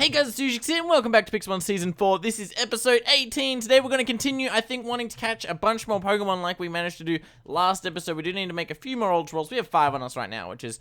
Hey guys, it's Sushix here, and welcome back to Pixelmon Season 4. This is episode 18. Today we're going to continue, I think, wanting to catch a bunch more Pokemon like we managed to do last episode. We do need to make a few more Ultra Balls. We have 5 on us right now, which is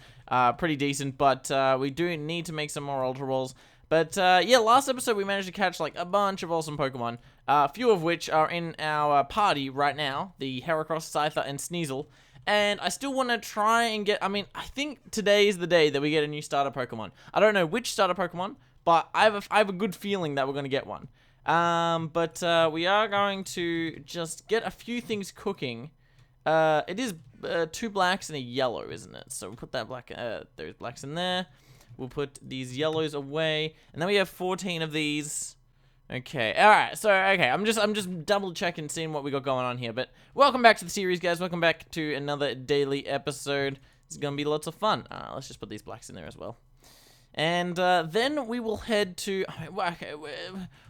pretty decent, but we do need to make some more Ultra Balls. But yeah, last episode we managed to catch like a bunch of awesome Pokemon, a few of which are in our party right now, the Heracross, Scyther, and Sneasel. And I still want to try and get, I think today is the day that we get a new starter Pokemon. I don't know which starter Pokemon, but I have a good feeling that we're going to get one. But we are going to just get a few things cooking. It is 2 blacks and a yellow, isn't it? So we'll put that those blacks in there. We'll put these yellows away, and then we have 14 of these. Okay, all right. So okay, I'm just double checking, seeing what we got going on here. But welcome back to the series, guys. Welcome back to another daily episode. It's gonna be lots of fun. Let's just put these blacks in there as well. And then we will head to, okay,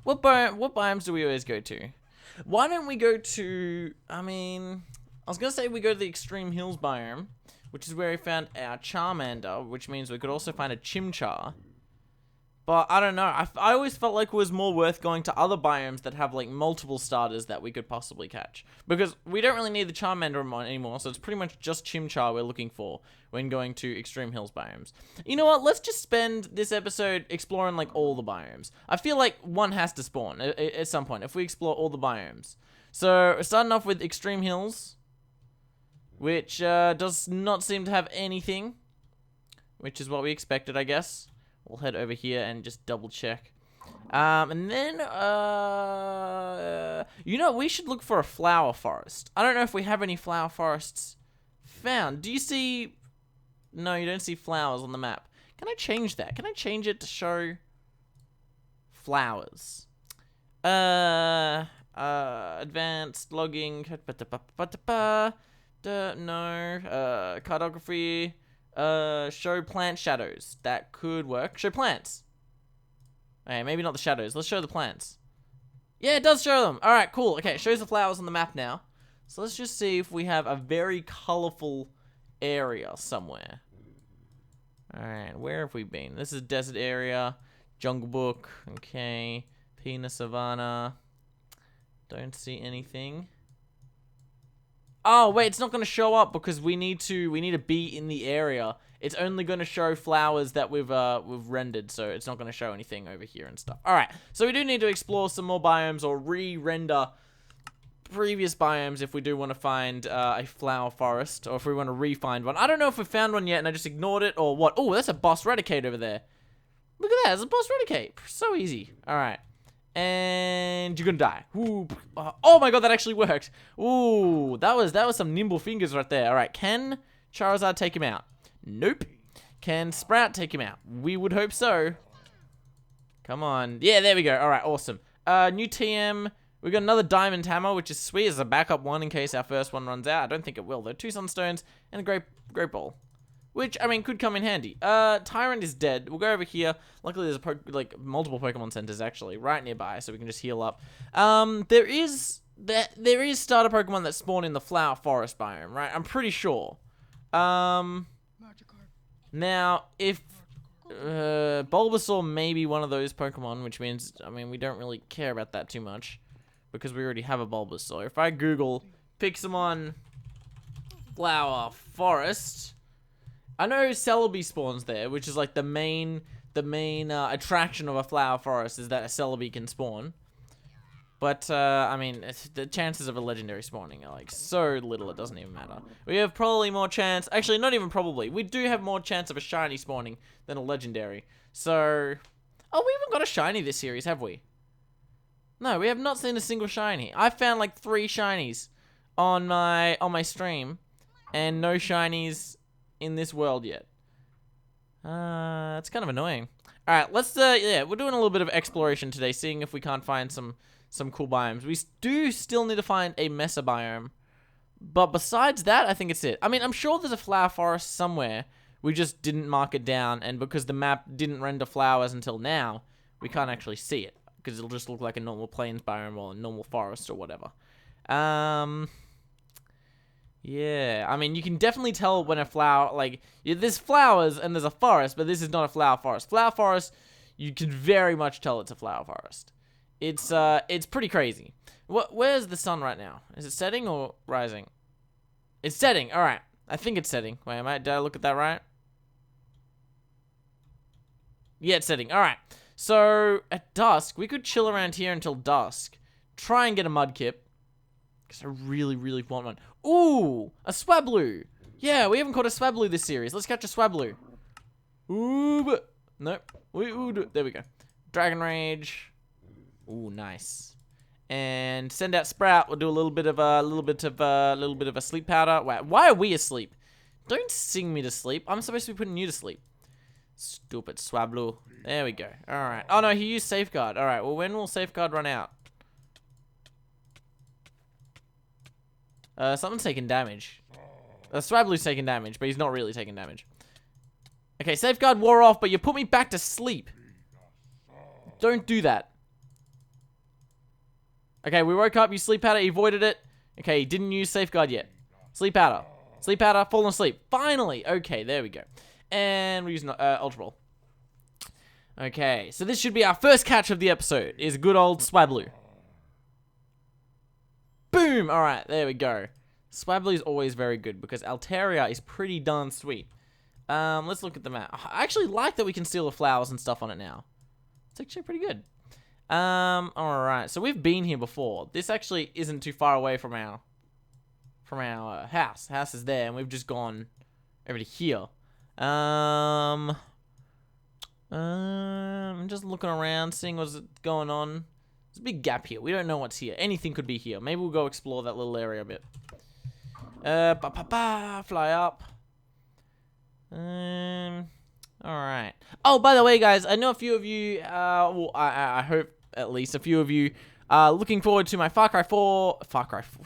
what biomes do we always go to? Why don't we go to, I was going to say we go to the Extreme Hills biome, which is where we found our Charmander, which means we could also find a Chimchar. But I don't know, I always felt like it was more worth going to other biomes that have like multiple starters that we could possibly catch. Because we don't really need the Charmander anymore, so it's pretty much just Chimchar we're looking for when going to Extreme Hills biomes. You know what, let's just spend this episode exploring like all the biomes. I feel like one has to spawn at some point if we explore all the biomes. So we're starting off with Extreme Hills, which does not seem to have anything, which is what we expected, I guess. We'll head over here and just double check. And then, you know, we should look for a flower forest. I don't know if we have any flower forests found. Do you see? No, you don't see flowers on the map. Can I change that? Can I change it to show flowers? Advanced logging. No. Cartography. Show plant shadows. That could work. Show plants. Okay, maybe not the shadows. Let's show the plants. Yeah, it does show them. Alright, cool. Okay, it shows the flowers on the map now. So let's just see if we have a very colorful area somewhere. Alright, where have we been? This is desert area. Jungle Book. Okay. Pina Savannah. Don't see anything. Oh, wait, it's not going to show up because we need to be in the area. It's only going to show flowers that we've rendered, so it's not going to show anything over here and stuff. All right, so we do need to explore some more biomes or re-render previous biomes if we do want to find a flower forest, or if we want to re-find one. I don't know if we found one yet and I just ignored it or what. Oh, that's a boss Raticate over there. Look at that, it's a boss Raticate. So easy. All right. And you're gonna die. Ooh. Oh my god, that actually worked. Ooh, that was some nimble fingers right there. All right, can Charizard take him out? Nope. Can Sprout take him out? We would hope so. Come on. Yeah, there we go. All right, awesome. New TM. We got another Diamond Hammer, which is sweet as a backup one in case our first one runs out. I don't think it will though. 2 Sunstones and a Great Ball. Which, I mean, could come in handy. Tyrant is dead. We'll go over here. Luckily, there's multiple Pokemon centers, actually, right nearby, so we can just heal up. There is starter Pokemon that spawn in the Flower Forest biome, right? I'm pretty sure. Now, if Bulbasaur may be one of those Pokemon, which means, I mean, we don't really care about that too much, because we already have a Bulbasaur. If I Google Pixelmon Flower Forest, I know Celebi spawns there, which is like the main attraction of a flower forest is that a Celebi can spawn. But, I mean, the chances of a legendary spawning are like so little it doesn't even matter. We have probably more chance, actually not even probably, we do have more chance of a shiny spawning than a legendary. So, oh, we haven't got a shiny this series, have we? No, we have not seen a single shiny. I found like 3 shinies on my stream, and no shinies in this world yet. It's kind of annoying. All right, let's yeah, we're doing a little bit of exploration today, seeing if we can't find some cool biomes. We do still need to find a Mesa biome, but besides that, I think it's it. I mean, I'm sure there's a flower forest somewhere. We just didn't mark it down, and because the map didn't render flowers until now, we can't actually see it because it'll just look like a normal plains biome or a normal forest or whatever. Yeah, I mean, you can definitely tell when a flower, like, there's flowers and there's a forest, but this is not a flower forest. Flower forest, you can very much tell it's a flower forest. It's pretty crazy. Where's the sun right now? Is it setting or rising? It's setting. All right. I think it's setting. Wait, did I look at that right? Yeah, it's setting. All right. So at dusk, we could chill around here until dusk. Try and get a mudkip. Because I really, really want one. Ooh, a swablu. Yeah, we haven't caught a swablu this series. Let's catch a swablu. Ooh, nope. There we go. Dragon Rage. Ooh, nice. And send out Sprout. We'll do a little bit of a sleep powder. Why are we asleep? Don't sing me to sleep. I'm supposed to be putting you to sleep. Stupid swablu. There we go. All right. Oh no, he used safeguard. All right. Well, when will safeguard run out? Something's taking damage. Swablu's taking damage, but he's not really taking damage. Okay, safeguard wore off, but you put me back to sleep. Don't do that. Okay, we woke up. You sleep powder. He avoided it. Okay, he didn't use safeguard yet. Sleep powder. Sleep powder. Fallen asleep. Finally. Okay, there we go. And we're using Ultra Ball. Okay, so this should be our first catch of the episode. Is good old Swablu. Boom! Alright, there we go. Swablu is always very good because Altaria is pretty darn sweet. Let's look at the map. I actually like that we can steal the flowers and stuff on it now. It's actually pretty good. Alright, so we've been here before. This actually isn't too far away from our house. The house is there, and we've just gone over to here. I'm just looking around, seeing what's going on. There's a big gap here. We don't know what's here. Anything could be here. Maybe we'll go explore that little area a bit. Fly up. Alright. Oh, by the way, guys, I know a few of you, well, I hope at least a few of you are looking forward to my Far Cry 4,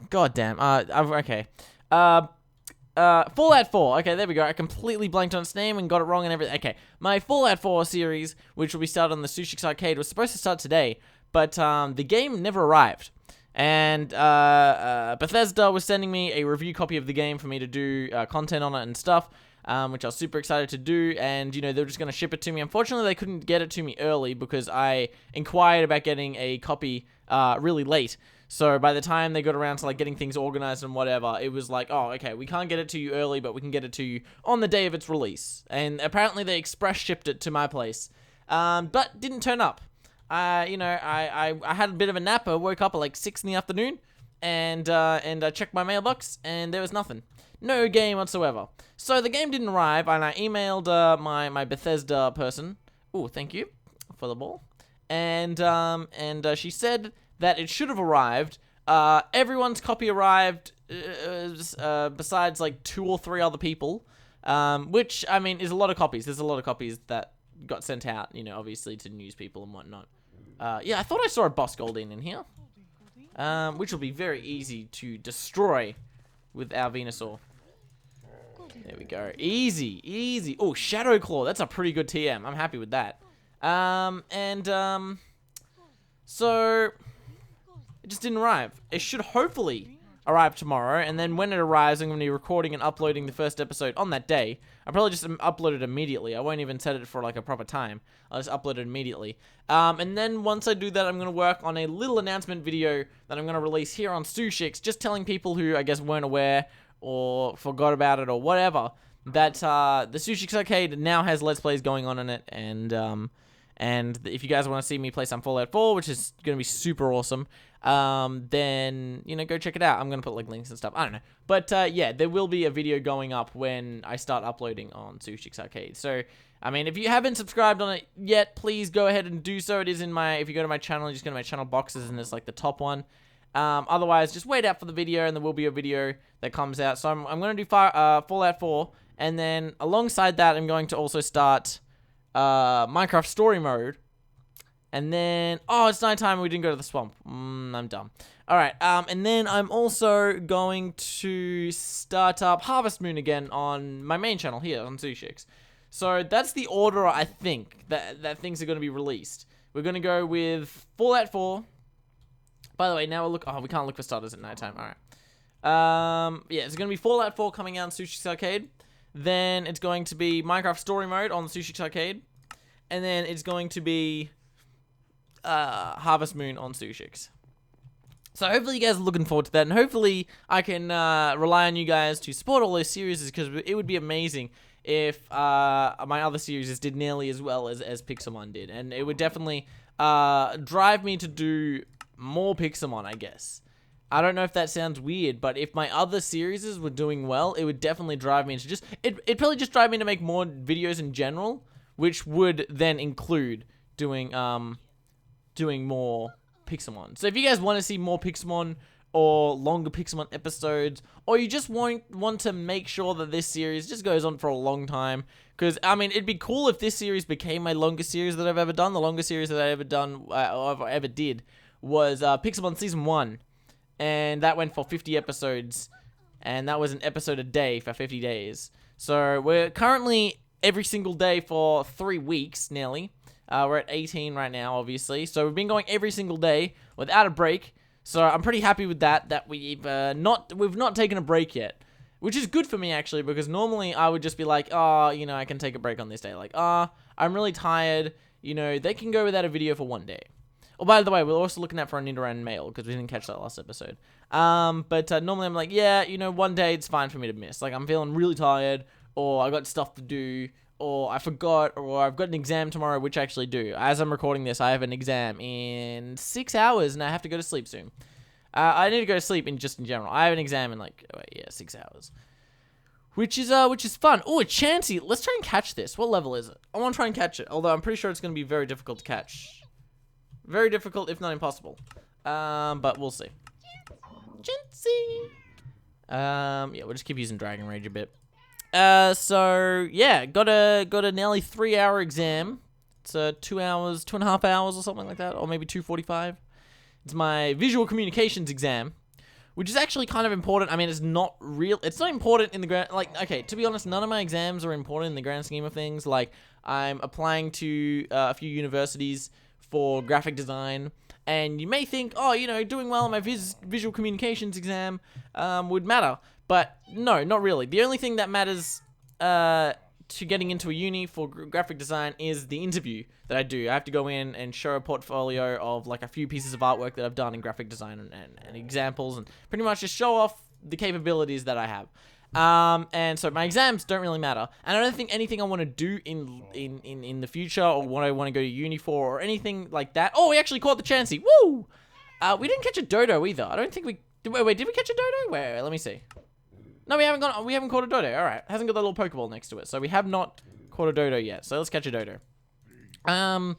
god damn, okay. Fallout 4. Okay, there we go. I completely blanked on its name and got it wrong and everything. Okay, my Fallout 4 series, which will be started on the Sushix arcade, was supposed to start today, but the game never arrived. And Bethesda was sending me a review copy of the game for me to do content on it and stuff, which I was super excited to do. And, you know, they were just going to ship it to me. Unfortunately, they couldn't get it to me early because I inquired about getting a copy really late. So by the time they got around to like getting things organized and whatever, it was like, oh, okay, we can't get it to you early, but we can get it to you on the day of its release. And apparently they express shipped it to my place, but didn't turn up. You know, I had a bit of a nap. I woke up at like 6 in the afternoon, and I checked my mailbox, and there was nothing. No game whatsoever. So the game didn't arrive, and I emailed my Bethesda person. Oh, thank you for the ball. And she said that it should have arrived. Everyone's copy arrived, besides like 2 or 3 other people, which, I mean, is a lot of copies. There's a lot of copies that got sent out, you know, obviously to news people and whatnot. Yeah, I thought I saw a boss Goldeen in here, which will be very easy to destroy with our Venusaur. There we go. Easy, easy. Oh, Shadow Claw. That's a pretty good TM. I'm happy with that. So it just didn't arrive. It should hopefully arrive tomorrow, and then when it arrives, I'm going to be recording and uploading the first episode on that day. I'll probably just upload it immediately. I won't even set it for like a proper time. I'll just upload it immediately. And then once I do that, I'm going to work on a little announcement video that I'm going to release here on Sushix, just telling people who, I guess, weren't aware or forgot about it or whatever, that the Sushix arcade now has Let's Plays going on in it, and if you guys want to see me play some Fallout 4, which is going to be super awesome, then, you know, go check it out. I'm going to put, like, links and stuff. I don't know. But, yeah, there will be a video going up when I start uploading on Sushix Arcade. So, I mean, if you haven't subscribed on it yet, please go ahead and do so. It is in my, if you go to my channel, you just go to my channel boxes, and it's, like, the top one. Otherwise, just wait out for the video, and there will be a video that comes out. So, I'm going to do Fallout 4, and then alongside that, I'm going to also start Minecraft Story Mode. And then, oh, it's nighttime and we didn't go to the swamp. I'm dumb. Alright, and then I'm also going to start up Harvest Moon again on my main channel here on Sushix. So that's the order, I think, that things are going to be released. We're going to go with Fallout 4. By the way, now we'll look, oh, we can't look for starters at nighttime. Alright. Yeah, it's going to be Fallout 4 coming out on Sushix Arcade. Then it's going to be Minecraft Story Mode on the Sushix Arcade. and then it's going to be Harvest Moon on Sushix. So hopefully you guys are looking forward to that, and hopefully I can rely on you guys to support all those series, because it would be amazing if my other series did nearly as well as Pixelmon did, and it would definitely drive me to do more Pixelmon, I guess. I don't know if that sounds weird, but if my other series were doing well, it would definitely drive me into it'd probably just drive me to make more videos in general, which would then include doing more Pixelmon. So if you guys want to see more Pixelmon or longer Pixelmon episodes, or you just want to make sure that this series just goes on for a long time, because I mean, it'd be cool if this series became my longest series that I've ever done. The longest series that I ever done, or ever did, was Pixelmon Season 1, and that went for 50 episodes, and that was an episode a day for 50 days. So we're currently every single day for 3 weeks, nearly. We're at 18 right now, obviously. So we've been going every single day without a break. So I'm pretty happy with that we've not taken a break yet, which is good for me actually, because normally I would just be like, oh, you know, I can take a break on this day. Like, I'm really tired. You know, they can go without a video for 1 day. Oh, by the way, we're also looking out for an Nidoran male, because we didn't catch that last episode. But normally I'm like, yeah, you know, 1 day it's fine for me to miss. Like, I'm feeling really tired, or I got stuff to do, or I forgot, or I've got an exam tomorrow, which I actually do. As I'm recording this, I have an exam in 6 hours, and I have to go to sleep soon. I need to go to sleep in general. I have an exam in 6 hours. Which is fun. Oh, a Chansey. Let's try and catch this. What level is it? I want to try and catch it, although I'm pretty sure it's going to be very difficult to catch. Very difficult, if not impossible. But we'll see. Chansey. Yeah, we'll just keep using Dragon Rage a bit. So yeah, got a nearly 3-hour exam. It's 2 hours, 2.5 hours or something like that, or maybe 2:45. It's my visual communications exam, which is actually kind of important. I mean, it's not important in the grand, okay, to be honest, none of my exams are important in the grand scheme of things. Like, I'm applying to a few universities for graphic design, and you may think, oh, you know, doing well on my visual communications exam would matter. But no, not really. The only thing that matters to getting into a uni for graphic design is the interview that I do. I have to go in and show a portfolio of like a few pieces of artwork that I've done in graphic design and examples, and pretty much just show off the capabilities that I have. And so my exams don't really matter, and I don't think anything I want to do in the future, or what I want to go to uni for, or anything like that. Oh, we actually caught the Chansey. Woo! We didn't catch a Dodo either. I don't think we did. Wait, did we catch a Dodo? Wait, let me see. No, we haven't caught a Dodo. All right, hasn't got that little Pokeball next to it, so we have not caught a Dodo yet. So let's catch a Dodo. Yeah,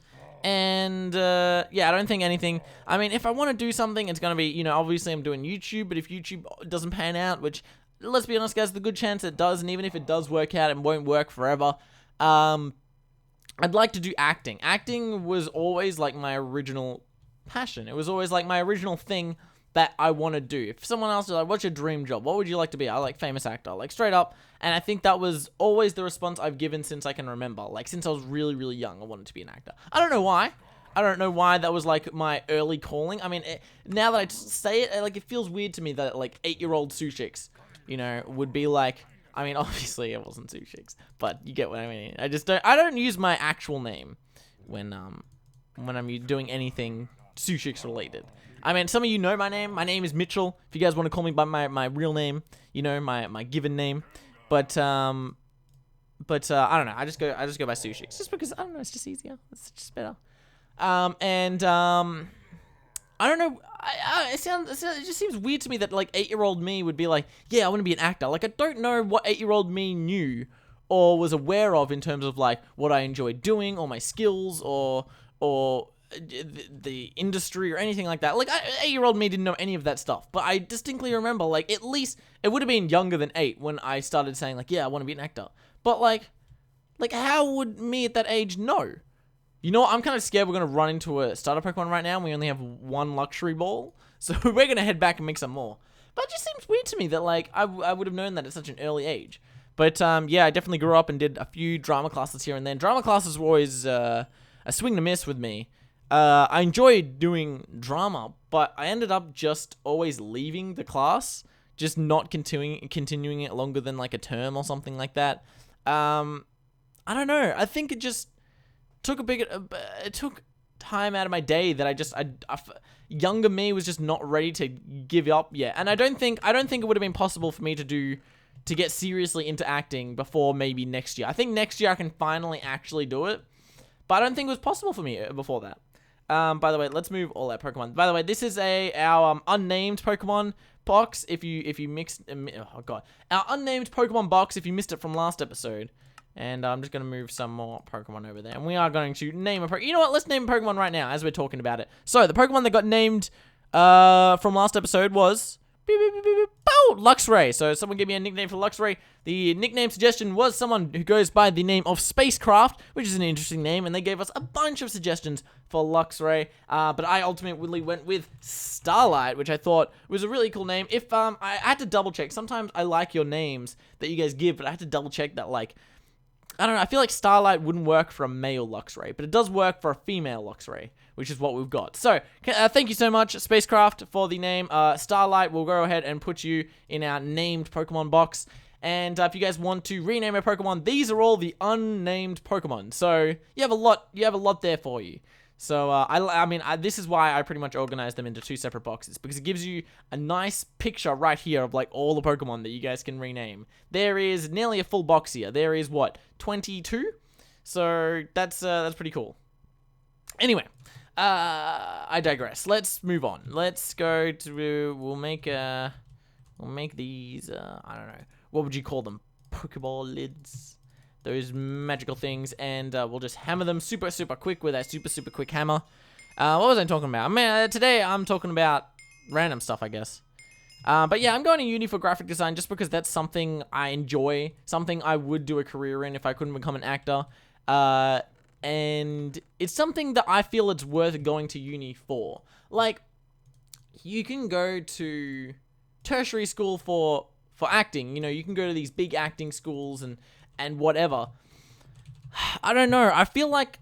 I don't think anything. I mean, if I want to do something, it's gonna be, you know, obviously I'm doing YouTube, but if YouTube doesn't pan out, which, let's be honest, guys, there's a good chance it does, and even if it does work out, it won't work forever. I'd like to do acting. Acting was always like my original passion. It was always like my original thing that I want to do. If someone else is like, what's your dream job? What would you like to be? I like famous actor, like straight up. And I think that was always the response I've given since I can remember. Like, since I was really, really young, I wanted to be an actor. I don't know why. I don't know why that was like my early calling. I mean, now that I say it, like, it feels weird to me that like 8-year-old Sushix, you know, would be like, I mean, obviously it wasn't Sushix, but you get what I mean. I don't use my actual name when I'm doing anything Sushix related. I mean, some of you know my name. My name is Mitchell. If you guys want to call me by my real name, you know, my given name. But I don't know. I just go by Sushix, just because, I don't know, it's just easier. It's just better. I don't know. It just seems weird to me that like 8-year-old me would be like, yeah, I want to be an actor. Like, I don't know what 8-year-old me knew or was aware of in terms of like what I enjoyed doing, or my skills, or the industry, or anything like that. Like, 8-year-old me didn't know any of that stuff, but I distinctly remember, like, at least it would have been younger than 8 when I started saying like, yeah, I want to be an actor. But like how would me at that age know? You know what? I'm kind of scared we're going to run into a starter Pokemon right now, and we only have one luxury ball, so we're going to head back and make some more. But it just seems weird to me that like I would have known that at such an early age. But yeah, I definitely grew up and did a few drama classes here and then. Drama classes were always a swing and a miss with me. I enjoyed doing drama, but I ended up just always leaving the class, just not continuing it longer than like a term or something like that. I don't know. I think it just it took time out of my day that younger me was just not ready to give up yet. And I don't think it would have been possible for me to get seriously into acting before maybe next year. I think next year I can finally actually do it, but I don't think it was possible for me before that. By the way, let's move all our Pokemon. By the way, this is our unnamed Pokemon box. If you mixed, oh god, our unnamed Pokemon box. If you missed it from last episode, and I'm just gonna move some more Pokemon over there, and we are going to name a Pokemon. You know what? Let's name a Pokemon right now as we're talking about it. So the Pokemon that got named from last episode was Luxray. So someone gave me a nickname for Luxray. The nickname suggestion was someone who goes by the name of Spacecraft, which is an interesting name, and they gave us a bunch of suggestions for Luxray. But I ultimately went with Starlight, which I thought was a really cool name. If I had to double check. Sometimes I like your names that you guys give, but I had to double check that, like, I don't know, I feel like Starlight wouldn't work for a male Luxray, but it does work for a female Luxray, which is what we've got. So, thank you so much, Spacecraft, for the name. Starlight, we'll go ahead and put you in our named Pokemon box. And if you guys want to rename a Pokemon, these are all the unnamed Pokemon. So, you have a lot there for you. So, I mean, this is why I pretty much organized them into two separate boxes, because it gives you a nice picture right here of, like, all the Pokemon that you guys can rename. There is nearly a full box here. There is, what, 22? So, that's pretty cool. Anyway, I digress. Let's move on. Let's go to, we'll make these, I don't know, what would you call them? Pokeball lids? Those magical things, and we'll just hammer them super quick with a super quick hammer. What was I talking about? Man, today I'm talking about random stuff, I guess. But yeah, I'm going to uni for graphic design just because that's something I enjoy, something I would do a career in if I couldn't become an actor. And it's something that I feel it's worth going to uni for. Like, you can go to tertiary school for acting, you know, you can go to these big acting schools and whatever. I don't know. I feel like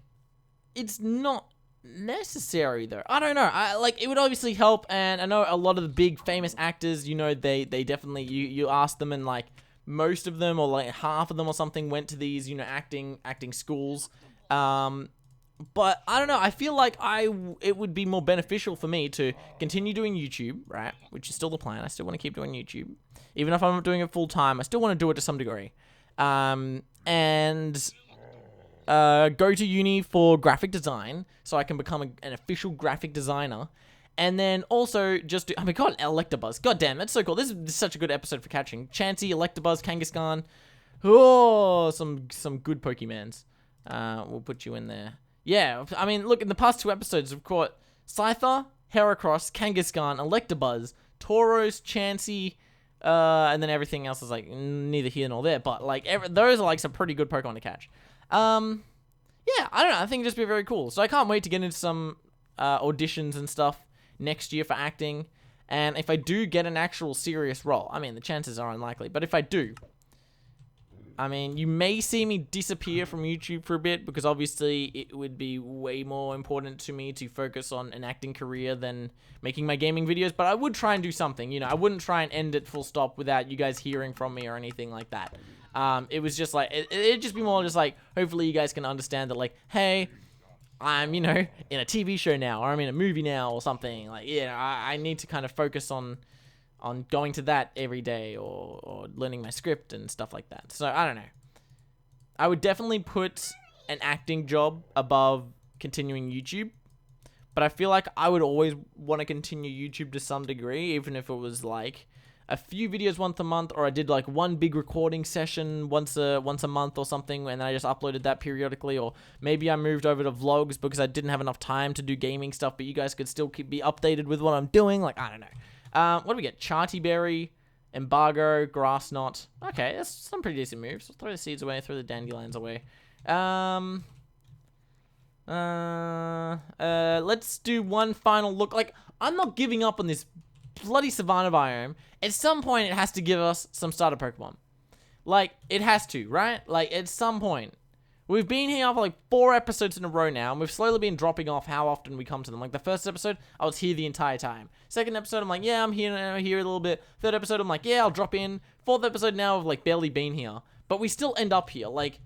it's not necessary though. I don't know. It would obviously help, and I know a lot of the big famous actors, you know, they definitely, you ask them, and like most of them or like half of them or something went to these, you know, acting schools. But I don't know. I feel like it would be more beneficial for me to continue doing YouTube, right? Which is still the plan. I still want to keep doing YouTube. Even if I'm not doing it full time, I still want to do it to some degree. And go to uni for graphic design so I can become an official graphic designer. And then also just do, oh my god, Electabuzz. God damn, that's so cool. This is such a good episode for catching. Chansey, Electabuzz, Kangaskhan. Oh, some good Pokemons. We'll put you in there. Yeah, I mean, look, in the past two episodes, we've caught Scyther, Heracross, Kangaskhan, Electabuzz, Tauros, Chansey, and then everything else is, like, neither here nor there, but, like, those are, like, some pretty good Pokemon to catch. Yeah, I don't know, I think it'd just be very cool. So I can't wait to get into some, auditions and stuff next year for acting, and if I do get an actual serious role, I mean, the chances are unlikely, but if I do, I mean, you may see me disappear from YouTube for a bit, because obviously it would be way more important to me to focus on an acting career than making my gaming videos, but I would try and do something, you know, I wouldn't try and end it full stop without you guys hearing from me or anything like that. It was just like, it'd just be more just like, hopefully you guys can understand that, like, hey, I'm, you know, in a TV show now, or I'm in a movie now or something, like, you know, I need to kind of focus on going to that every day, or learning my script and stuff like that. So, I don't know. I would definitely put an acting job above continuing YouTube, but I feel like I would always want to continue YouTube to some degree, even if it was like a few videos once a month, or I did like one big recording session once a month or something, and then I just uploaded that periodically, or maybe I moved over to vlogs because I didn't have enough time to do gaming stuff, but you guys could still be updated with what I'm doing. Like, I don't know. What do we get? Charty Berry, Embargo, Grass Knot. Okay, that's some pretty decent moves. I'll throw the seeds away, throw the dandelions away. Let's do one final look. Like, I'm not giving up on this bloody Savannah biome. At some point, it has to give us some starter Pokemon. Like, it has to, right? Like, at some point. We've been here for like 4 episodes in a row now, and we've slowly been dropping off how often we come to them. Like, the first episode, I was here the entire time. Second episode, I'm like, yeah, I'm here a little bit. Third episode, I'm like, yeah, I'll drop in. Fourth episode now, I've like barely been here. But we still end up here. Like,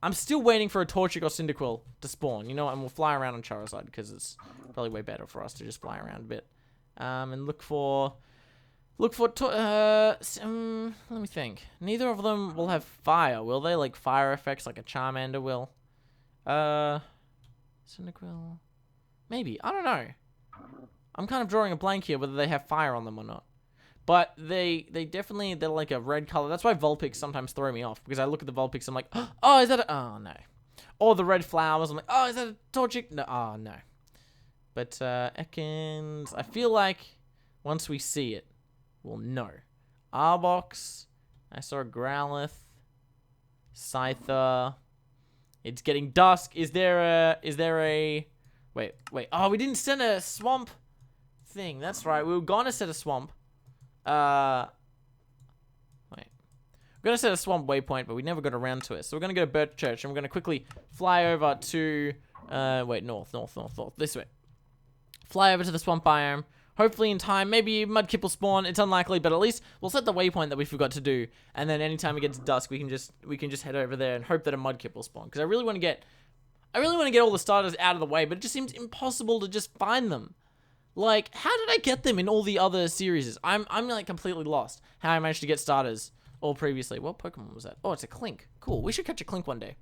I'm still waiting for a Torchic or Cyndaquil to spawn, you know, and we'll fly around on Charizard because it's probably way better for us to just fly around a bit. And look for, let me think. Neither of them will have fire, will they? Like fire effects like a Charmander will. Cyndaquil, maybe, I don't know. I'm kind of drawing a blank here whether they have fire on them or not. But they're like a red color. That's why Vulpix sometimes throw me off. Because I look at the Vulpix, I'm like, oh, is that a... Oh, no. Or the red flowers, I'm like, oh, is that a Torchic? No, oh, no. But, Ekans, I feel like once we see it, we'll know. Arbok, I saw a Growlithe. Scyther. It's getting dusk. Is there a... Wait. Oh, we didn't send a swamp thing. That's right. We were gonna set a swamp. Wait. We're gonna set a swamp waypoint, but we never got around to it. So we're gonna go to Birch Church, and we're gonna quickly fly over to, wait, north. This way. Fly over to the swamp biome. Hopefully in time, maybe Mudkip will spawn. It's unlikely, but at least we'll set the waypoint that we forgot to do. And then anytime it gets dusk, we can just head over there and hope that a Mudkip will spawn. Because I really want to get all the starters out of the way, but it just seems impossible to just find them. Like, how did I get them in all the other series? I'm like completely lost how I managed to get starters all previously. What Pokemon was that? Oh, it's a Clink. Cool. We should catch a Clink one day.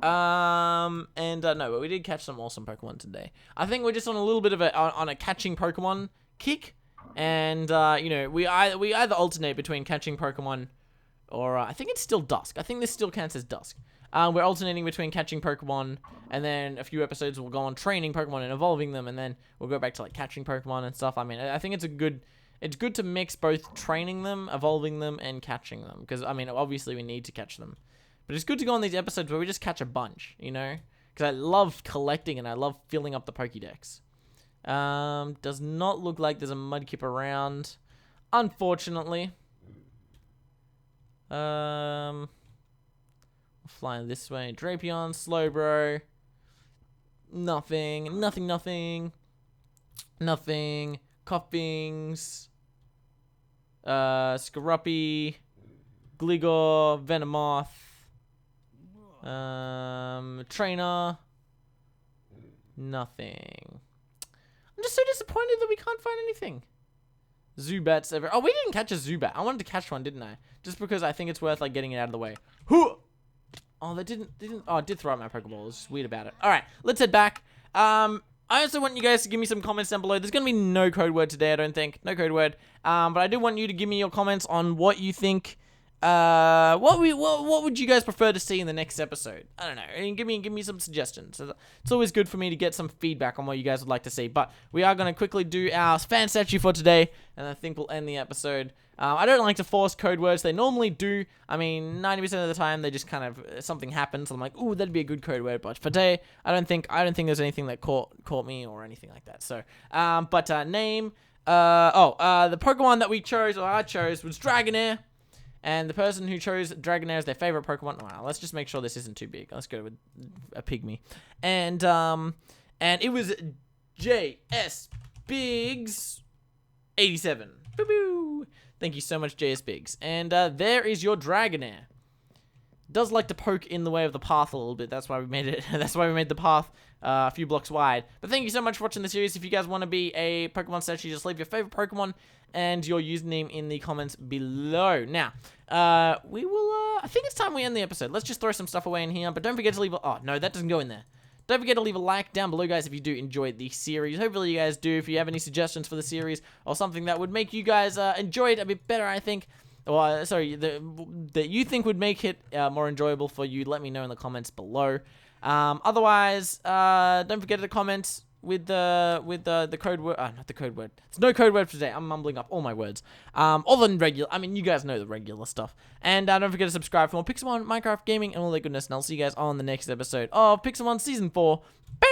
No, but we did catch some awesome Pokemon today. I think we're just on a little bit of a catching Pokemon kick, and you know, we either alternate between catching Pokemon, or I think it's still dusk. I think this still counts as dusk. We're alternating between catching Pokemon, and then a few episodes we'll go on training Pokemon and evolving them, and then we'll go back to like catching Pokemon and stuff. I mean, I think it's good to mix both training them, evolving them, and catching them. Because I mean, obviously we need to catch them, but it's good to go on these episodes where we just catch a bunch, you know? Because I love collecting and I love filling up the Pokédex. Does not look like there's a Mudkip around, unfortunately. Flying this way. Drapion, Slowbro. Nothing. Koffings. Skorupi. Gligor. Venomoth. Trainer. Nothing. I'm just so disappointed that we can't find anything. Zubats ever. Oh, we didn't catch a Zubat. I wanted to catch one, didn't I? Just because I think it's worth like getting it out of the way. Hoo! Oh, they didn't. Oh, I did throw out my Pokeball. It's just weird about it. All right, let's head back. I also want you guys to give me some comments down below. There's going to be no code word today, I don't think. No code word. But I do want you to give me your comments on what you think. What would you guys prefer to see in the next episode? I don't know. And give me some suggestions. It's always good for me to get some feedback on what you guys would like to see. But we are going to quickly do our fan statue for today, and I think we'll end the episode. I don't like to force code words. They normally do. I mean, 90% of the time they just kind of something happens. And I'm like, ooh, that'd be a good code word. But for today, I don't think there's anything that caught me or anything like that. So, name. The Pokemon that we chose or I chose was Dragonair. And the person who chose Dragonair as their favorite Pokemon, wow, let's just make sure this isn't too big. Let's go with a Pygmy. And it was JS Biggs 87. Boo boo. Thank you so much, JS Biggs. And there is your Dragonair. Does like to poke in the way of the path a little bit. That's why we made it. That's why we made the path a few blocks wide. But thank you so much for watching the series. If you guys want to be a Pokemon statue, just leave your favorite Pokemon and your username in the comments below. Now, we will. I think it's time we end the episode. Let's just throw some stuff away in here. But don't forget to leave. Oh no, that doesn't go in there. Don't forget to leave a like down below, guys, if you do enjoy the series. Hopefully you guys do. If you have any suggestions for the series or something that would make you guys enjoy it a bit better, I think. Or, sorry, that you think would make it more enjoyable for you, let me know in the comments below. Otherwise, don't forget to comment with the code word. Not the code word. There's no code word for today. I'm mumbling up all my words. All the regular. I mean, you guys know the regular stuff. And don't forget to subscribe for more Pixelmon, Minecraft gaming, and all that goodness. And I'll see you guys on the next episode of Pixelmon Season 4. Bam!